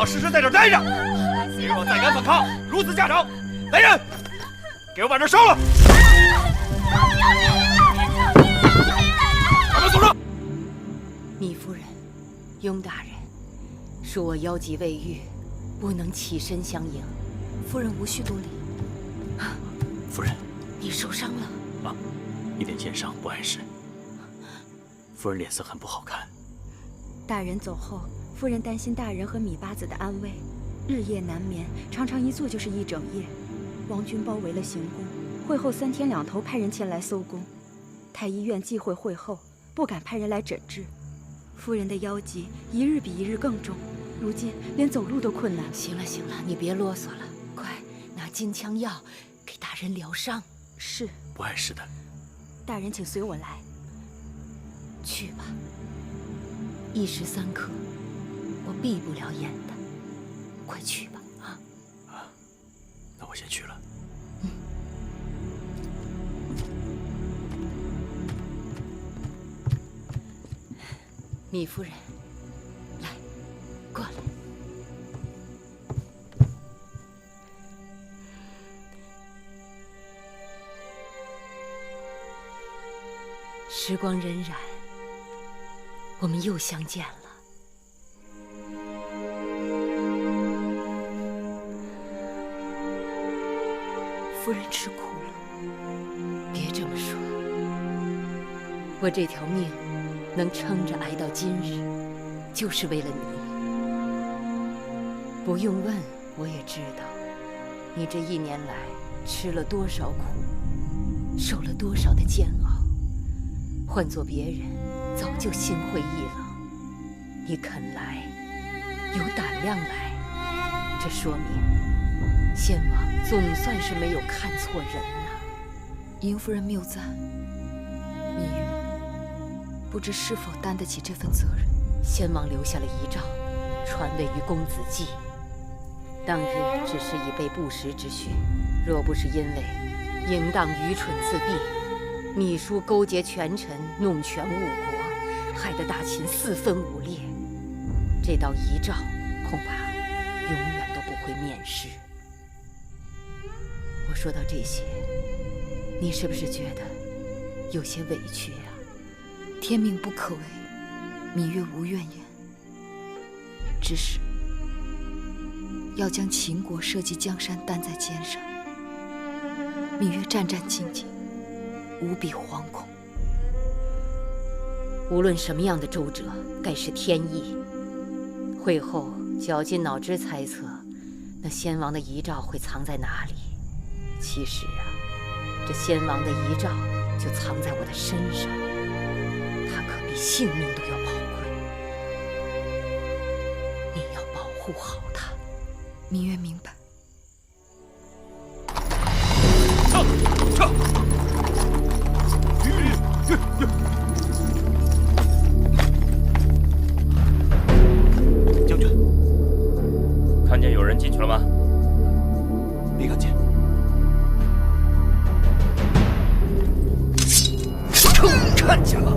实实在这待着。你若再敢反抗，如此下场。来人，给我把这烧了！把门锁上。糜夫人，雍大人，恕我腰疾未愈，不能起身相迎。夫人无需多礼。夫人，你受伤了？啊，一点剑伤，不碍事。夫人脸色很不好看。大人走后，夫人担心大人和米八子的安危，日夜难眠，常常一坐就是一整夜。王军包围了行宫，会后3天2头派人前来搜宫。太医院忌讳会后，不敢派人来诊治。夫人的腰疾一日比一日更重，如今连走路都困难。行了行了，你别啰嗦了，快拿金枪药给大人疗伤。是，不碍事的。大人请随我来。去吧，一时3刻，我闭不了眼的。快去吧，那我先去了。糜夫人，来，过来。时光荏苒，我们又相见了。夫人吃苦了。别这么说，我这条命能撑着挨到今日，就是为了你。不用问，我也知道，你这1年来吃了多少苦，受了多少的煎熬。换做别人，早就心灰意冷。你肯来，有胆量来，这说明先王总算是没有看错人呐。嬴夫人谬赞，芈月不知是否担得起这份责任。先王留下了遗诏，传位于公子季。当日只是以备不时之需，若不是因为嬴荡愚蠢自闭，秘书勾结权臣，弄权误国，害得大秦4分5裂，这道遗诏恐怕永远都不会面世。我说到这些，你是不是觉得有些委屈呀？天命不可违，芈月无怨言，只是要将秦国社稷江山担在肩上，芈月战战兢兢，无比惶恐。无论什么样的周折，该是天意。会后绞尽脑汁猜测，那先王的遗诏会藏在哪里？其实啊，这先王的遗诏就藏在我的身上，它可比性命都要宝贵。你要保护好它。芈月明白。撤！将军，看见有人进去了吗？没看见。看见了！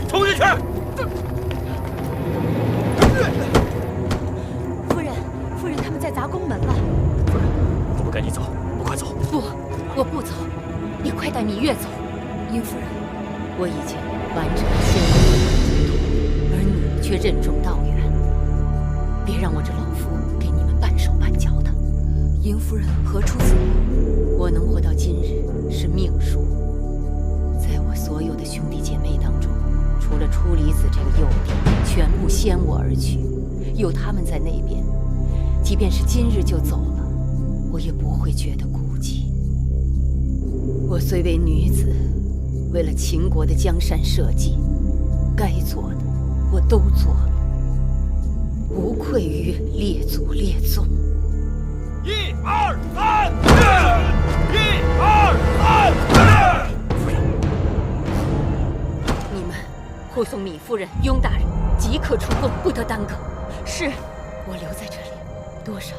冲进去！夫人，他们在砸宫门了。夫人，我们赶紧走，我们快走。不，我不走，你快带芈月走。嬴夫人，我已经完成了先王的嘱托，而你却任重道远。别让我这老夫给你们半手半脚的。嬴夫人何出此言？我能活到今日是命数。在我所有的兄弟姐妹当中，除了初离子这个幼弟，全部先我而去。有他们在那边，即便是今日就走了，我也不会觉得孤寂。我虽为女子，为了秦国的江山社稷，该做的我都做了，无愧于列祖列宗。1、2、3，1、2、3，夫人，你们护送芈夫人、雍大人即刻出宫，不得耽搁。是，我留在这里，多少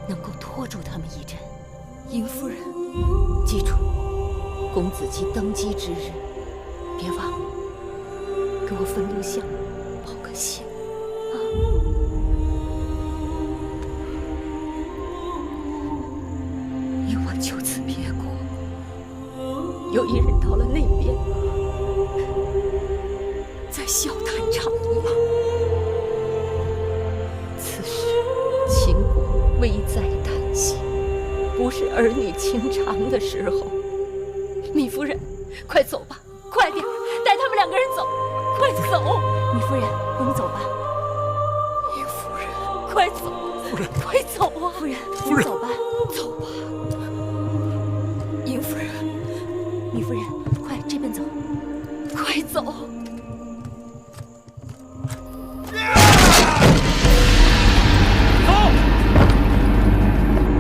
能够拖住他们一阵。嬴夫人，记住，公子季登基之日，别忘了给我焚炉香，报个信。有一人到了那边，在笑谈场一样。此时秦国危在旦夕，不是儿女情长的时候。糜夫人，快走吧，快点带他们两个人走，快走！糜夫人，我们走吧。糜夫人，快走！夫人，快走啊！夫人，我们走吧，走吧。糜夫人，糜夫人，快这边走，快走！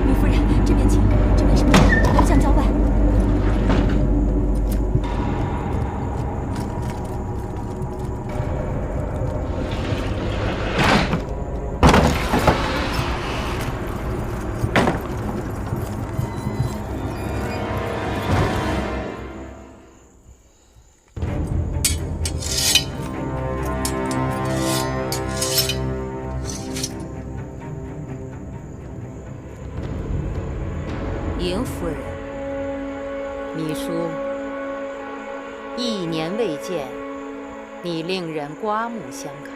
糜夫人，这边请，这边是门，南向郊外。嬴夫人，秘书，1年未见，你令人刮目相看。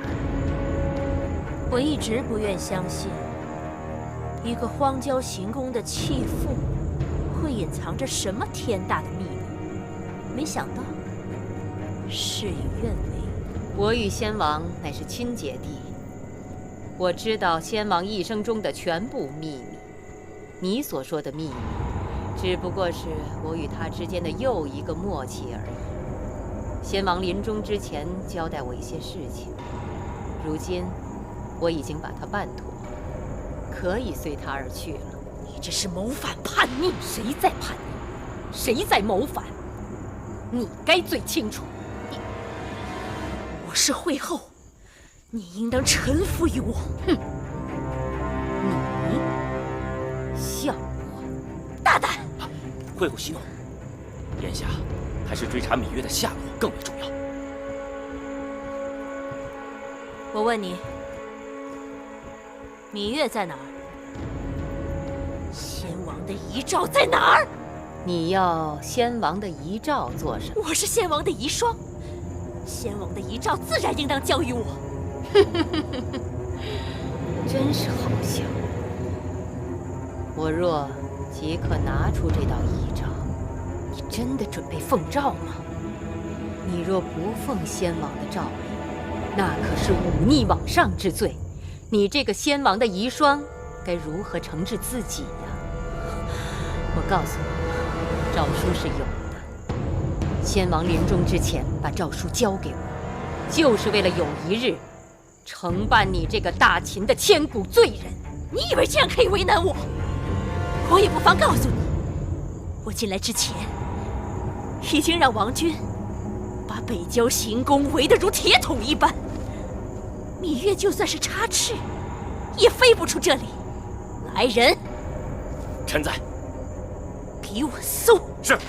我一直不愿相信，一个荒郊行宫的弃妇会隐藏着什么天大的秘密，没想到事与愿违。我与先王乃是亲姐弟，我知道先王一生中的全部秘密。你所说的秘密，只不过是我与他之间的又一个默契而已。先王临终之前交代我一些事情，如今我已经把他办妥，可以随他而去了。你这是谋反叛逆！谁在叛逆？谁在谋反？你该最清楚。我是惠后，你应当臣服于我。哼！你笑话！大胆！惠后息怒，眼下还是追查芈月的下落更为重要。我问你，芈月在哪儿？先王的遗诏在哪儿？你要先王的遗诏做什么？我是先王的遗孀，先王的遗诏自然应当交于我。真是好笑。我若即刻拿出这道遗诏，你真的准备奉诏吗？你若不奉先王的诏令，那可是忤逆罔上之罪。你这个先王的遗孀，该如何惩治自己呀？我告诉你，诏书是有的。先王临终之前把诏书交给我，就是为了有一日惩办你这个大秦的千古罪人。你以为这样可以为难我？我也不妨告诉你，我进来之前已经让王军把北郊行宫围得如铁桶一般，芈月就算是插翅，也飞不出这里。来人，臣在。给我搜！是。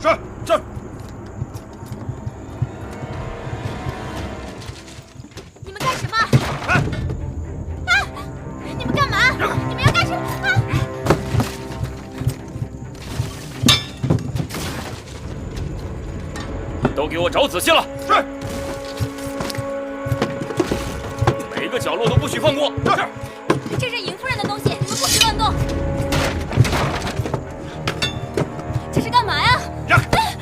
是。你们干什么？你们干嘛？你们要干什么？都给我找仔细了！是。每个角落都不许放过！是。这是嬴夫人的东西，你们不许乱动。这是干嘛呀？让开！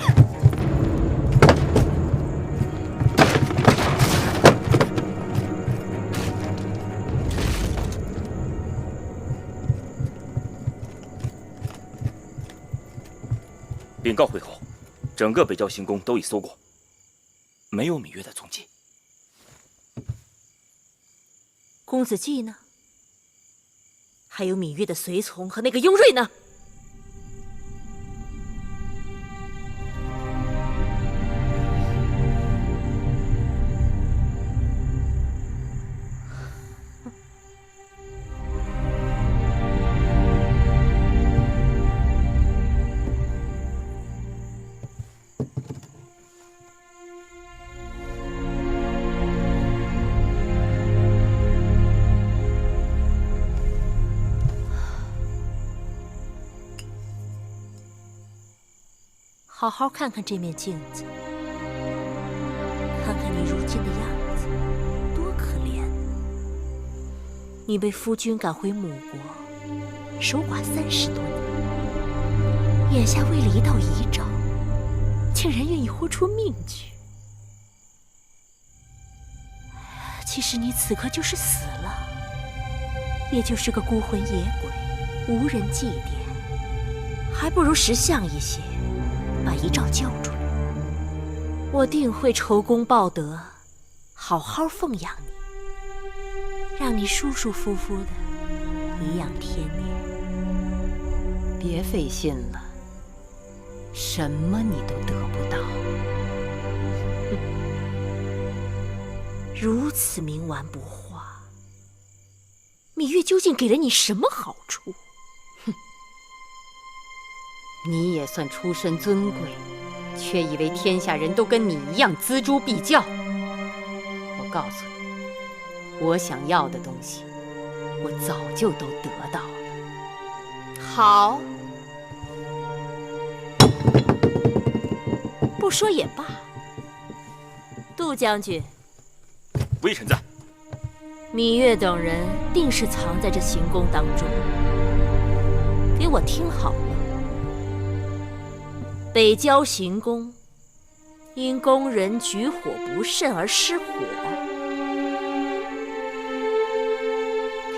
禀告惠后，整个北郊行宫都已搜过，没有芈月的踪迹。公子季呢？还有芈月的随从和那个雍瑞呢？好好看看这面镜子，看看你如今的样子，多可怜！你被夫君赶回母国，守寡30多年，眼下为了一道遗诏，竟然愿意豁出命去。其实你此刻就是死了，也就是个孤魂野鬼，无人祭奠，还不如识相一些。把遗诏交出来，我定会酬功报德，好好奉养你，让你舒舒服服的颐养天年。别费心了，什么你都得不到。如此冥顽不化，芈月究竟给了你什么好处？你也算出身尊贵，却以为天下人都跟你一样锱铢必较。我告诉你，我想要的东西，我早就都得到了。好，不说也罢。杜将军，微臣在。芈月等人定是藏在这行宫当中。给我听好了。北郊行宫，因宫人举火不慎而失火，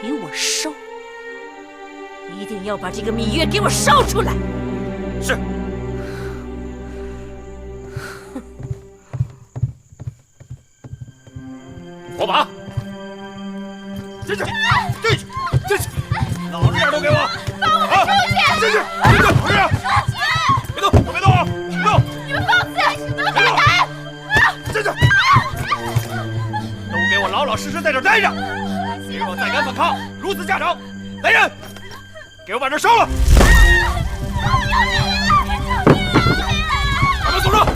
给我烧！一定要把这个芈月给我烧出来！是。火把，进去，进去，进去！老实点都给我！放我们出去！进去，进去，老实点！别动，别动啊！别动！你们放肆！怎么敢来？进去！都给我老老实实在这待着！谁若再敢反抗，如此下场！来人，给我把这烧了！把门锁上！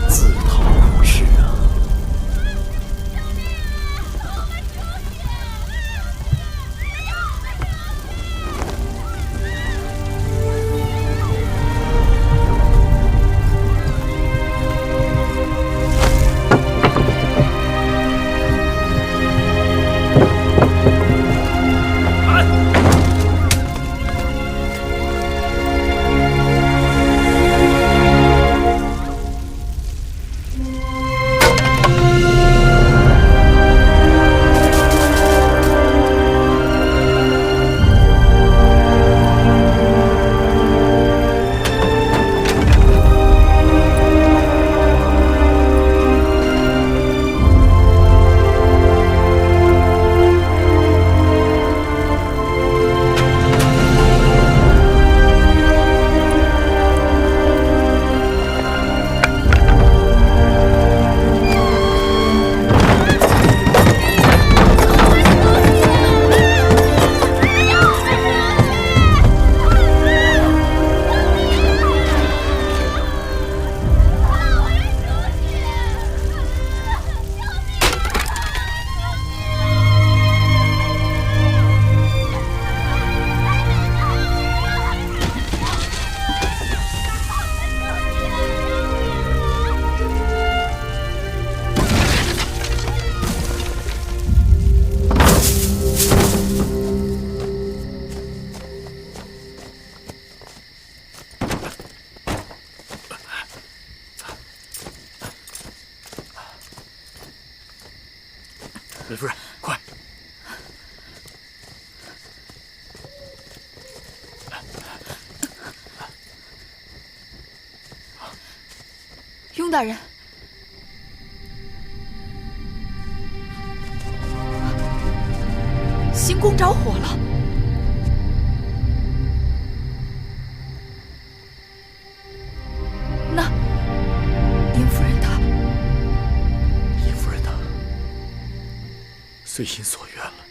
自讨苦吃啊！韦夫人，快！雍大人，行宫着火了。那尹夫人她……尹夫人她随心所愿了。